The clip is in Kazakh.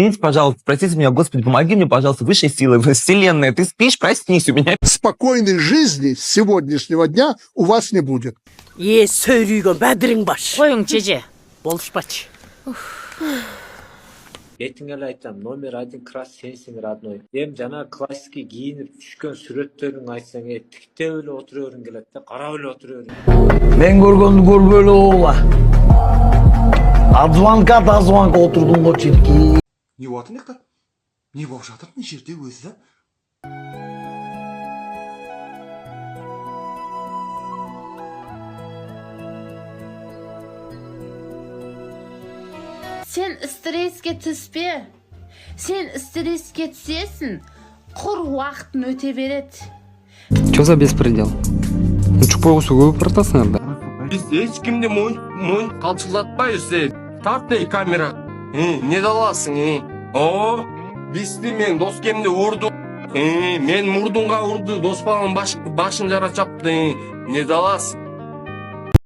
Извините, пожалуйста, простите меня, Господи, помоги мне, пожалуйста, высшей силы, вселенная, ты спишь, проснись у меня. Спокойной жизни с сегодняшнего дня у вас не будет. сөйлейген бәдірің баш. Қойың чеже, болышпач. Ертең эле айтам, номер 1 класс сенсиң, родной. Эми жана классикке кийинип түшкөн сүрөттөрүң айтсаң, тиктеп эле отура бергиң келет да, карап эле отура бергиң. Мен көргөндү көрбөй эле боло. Азванка отурдум го чирки. Не болатын ектар? Не болып жатыр? Не жерде өзі? Sen stresske түспе. Sen stresske түсесің, құр уақытын өте береді. Чё за беспредел? Учуп койгусу көп артасыңар да. Биз эч кимди мойын калчылатпайбыз. Тарт камера. Не даласың? О, бизди мен доскемди урду. Мен мурдунга урду, дос баланын башын жара чапты. Не даласың?